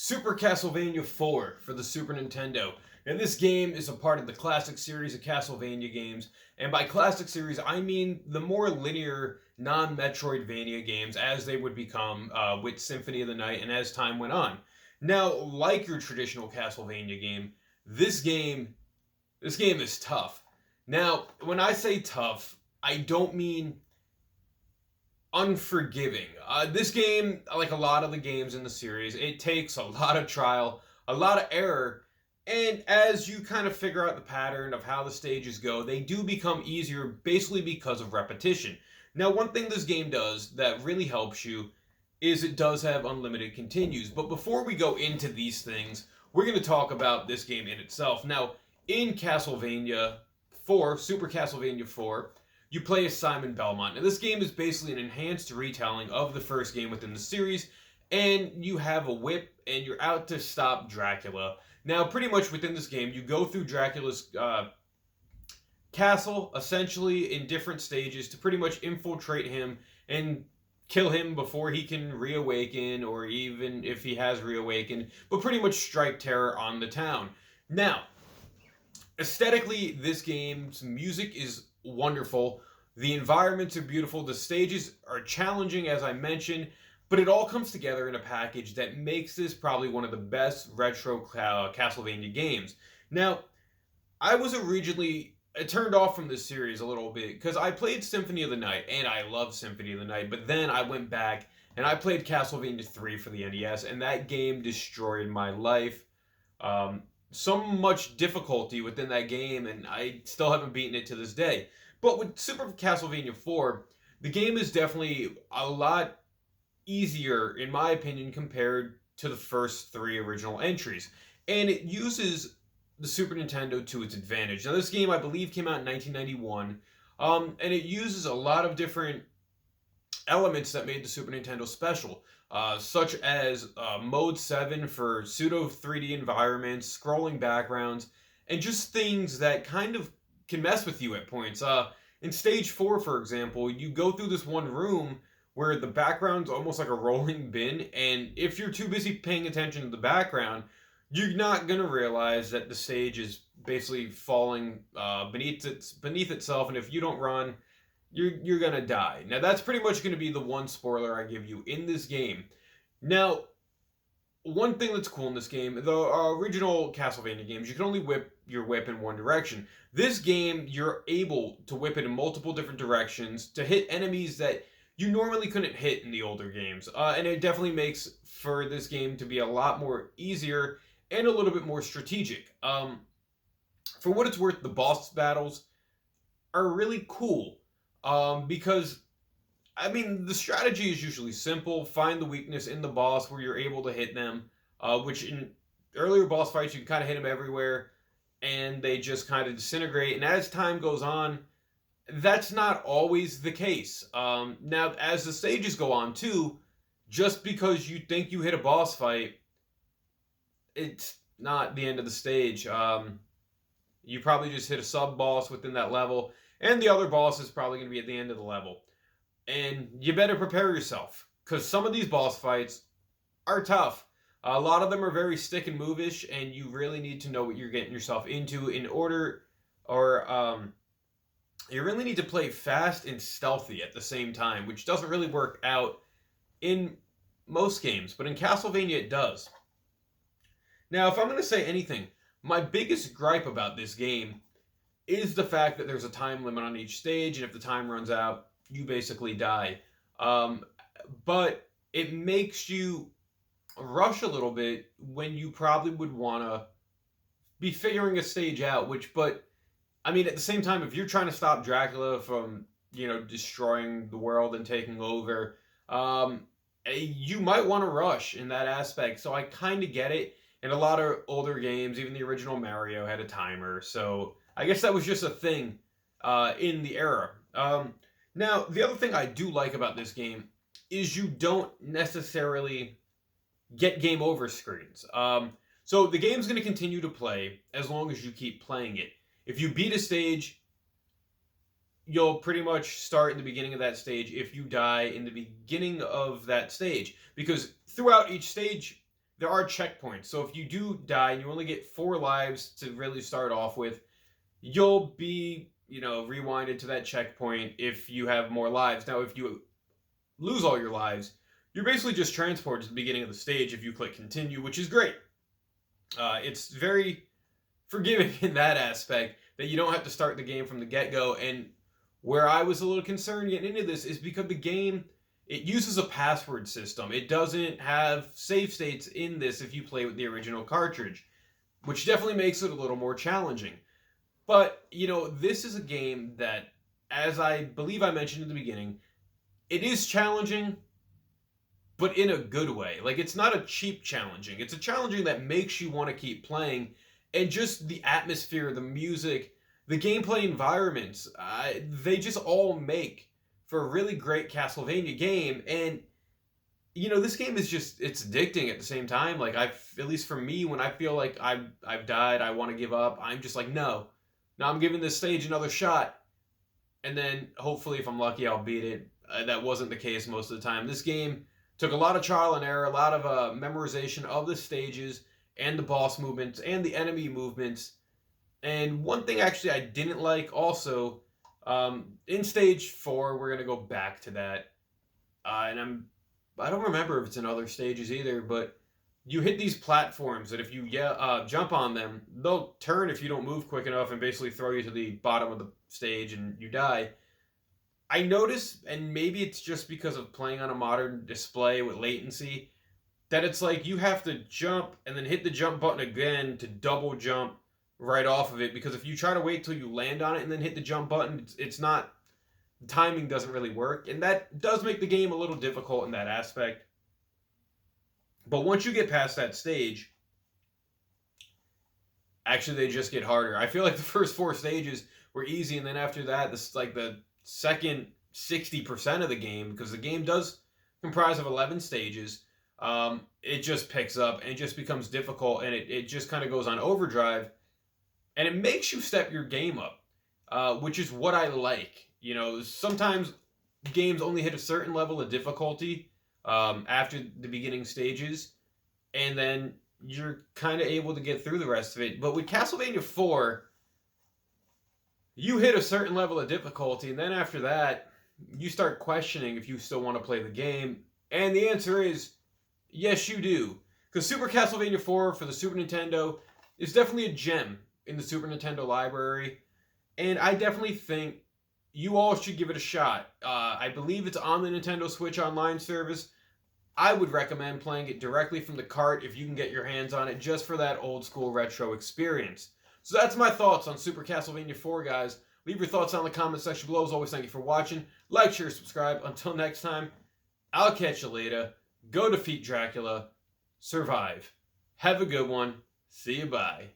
Super Castlevania 4 for the Super Nintendo. And this game is a part of the classic series of Castlevania games. And by classic series, I mean the more linear, non-Metroidvania games as they would become with Symphony of the Night and as time went on. Now, like your traditional Castlevania game, this game this game is tough. Now, when I say tough, I don't mean unforgiving. This game, like a lot of the games in the series, it takes a lot of trial, a lot of error, and as you kind of figure out the pattern of how the stages go, they do become easier basically because of repetition. Now, one thing this game does that really helps you is it does have unlimited continues. But before we go into these things, we're going to talk about this game in itself. Now, in Castlevania 4, Super Castlevania 4, you play as Simon Belmont. Now, this game is basically an enhanced retelling of the first game within the series, and you have a whip, and you're out to stop Dracula. Now, pretty much within this game, you go through Dracula's castle, essentially in different stages, to pretty much infiltrate him and kill him before he can reawaken, or even if he has reawakened, but pretty much strike terror on the town. Now, aesthetically, this game's music is wonderful. The environments are beautiful. The stages are challenging, as I mentioned, but it all comes together in a package that makes this probably one of the best retro Castlevania games. Now, I was originally turned off from this series a little bit because I played Symphony of the Night, and I love Symphony of the Night, but then I went back and I played Castlevania 3 for the NES, and that game destroyed my life. So much difficulty within that game, and I still haven't beaten it to this day. But with Super Castlevania 4, the game is definitely a lot easier, in my opinion, compared to the first three original entries. And it uses the Super Nintendo to its advantage. Now, this game, I believe, came out in 1991, and it uses a lot of different elements that made the Super Nintendo special, such as Mode 7 for pseudo 3D environments, scrolling backgrounds, and just things that kind of can mess with you at points. In Stage 4, for example, you go through this one room where the background's almost like a rolling bin, and if you're too busy paying attention to the background, you're not going to realize that the stage is basically falling beneath itself, and if you don't run, you're gonna die. Now, that's pretty much gonna be the one spoiler I give you in this game. Now, one thing that's cool in this game, the original Castlevania games, you can only whip your whip in one direction. This game, you're able to whip it in multiple different directions to hit enemies that you normally couldn't hit in the older games. And it definitely makes for this game to be a lot more easier and a little bit more strategic. For what it's worth, the boss battles are really cool. Because, I mean, the strategy is usually simple. Find the weakness in the boss where you're able to hit them, which in earlier boss fights, you can kind of hit them everywhere, and they just kind of disintegrate. And as time goes on, that's not always the case. Now, as the stages go on, too, just because you think you hit a boss fight, it's not the end of the stage. You probably just hit a sub-boss within that level, and the other boss is probably going to be at the end of the level. And you better prepare yourself, because some of these boss fights are tough. A lot of them are very stick and move-ish, and you really need to know what you're getting yourself into in order, or you really need to play fast and stealthy at the same time, which doesn't really work out in most games, but in Castlevania it does. Now, if I'm going to say anything, my biggest gripe about this game is the fact that there's a time limit on each stage, and if the time runs out, you basically die. But it makes you rush a little bit when you probably would want to be figuring a stage out, but, I mean, at the same time, if you're trying to stop Dracula from, destroying the world and taking over, you might want to rush in that aspect, so I kind of get it. In a lot of older games, even the original Mario had a timer, so I guess that was just a thing in the era. Now, the other thing I do like about this game is you don't necessarily get game over screens. So the game's going to continue to play as long as you keep playing it. If you beat a stage, you'll pretty much start in the beginning of that stage if you die in the beginning of that stage. Because throughout each stage, there are checkpoints. So if you do die and you only get 4 lives to really start off with, you'll be, rewinded to that checkpoint if you have more lives. Now, if you lose all your lives, you're basically just transported to the beginning of the stage if you click continue, which is great. It's very forgiving in that aspect that you don't have to start the game from the get-go. And where I was a little concerned getting into this is because the game, it uses a password system. It doesn't have save states in this if you play with the original cartridge, which definitely makes it a little more challenging. But, this is a game that, as I believe I mentioned in the beginning, it is challenging, but in a good way. Like, it's not a cheap challenging. It's a challenging that makes you want to keep playing. And just the atmosphere, the music, the gameplay environments, they just all make for a really great Castlevania game. And, this game is just, it's addicting at the same time. Like, at least for me, when I feel like I've died, I want to give up, I'm just like, no, I'm giving this stage another shot. And then, hopefully, if I'm lucky, I'll beat it. That wasn't the case most of the time. This game took a lot of trial and error, a lot of memorization of the stages and the boss movements and the enemy movements. And one thing actually I didn't like also, in stage 4, we're going to go back to that. And I don't remember if it's in other stages either, but you hit these platforms that if you jump on them, they'll turn if you don't move quick enough and basically throw you to the bottom of the stage and you die. I noticed, and maybe it's just because of playing on a modern display with latency, that it's like you have to jump and then hit the jump button again to double jump right off of it, because if you try to wait till you land on it and then hit the jump button, it's not, the timing doesn't really work, and that does make the game a little difficult in that aspect. But once you get past that stage, actually they just get harder. I feel like the first 4 stages were easy, and then after that, this is like the second 60% of the game, because the game does comprise of 11 stages. It just picks up and just becomes difficult, and it just kind of goes on overdrive, and it makes you step your game up, which is what I like. Sometimes games only hit a certain level of difficulty after the beginning stages, and then you're kind of able to get through the rest of it. But with Castlevania 4, you hit a certain level of difficulty, and then after that, you start questioning if you still want to play the game. And the answer is, yes, you do. Because Super Castlevania 4 for the Super Nintendo is definitely a gem in the Super Nintendo library. And I definitely think you all should give it a shot. I believe it's on the Nintendo Switch Online service. I would recommend playing it directly from the cart if you can get your hands on it, just for that old school retro experience. So that's my thoughts on Super Castlevania 4, guys. Leave your thoughts down in the comment section below. As always, thank you for watching. Like, share, subscribe. Until next time, I'll catch you later. Go defeat Dracula. Survive. Have a good one. See you, bye.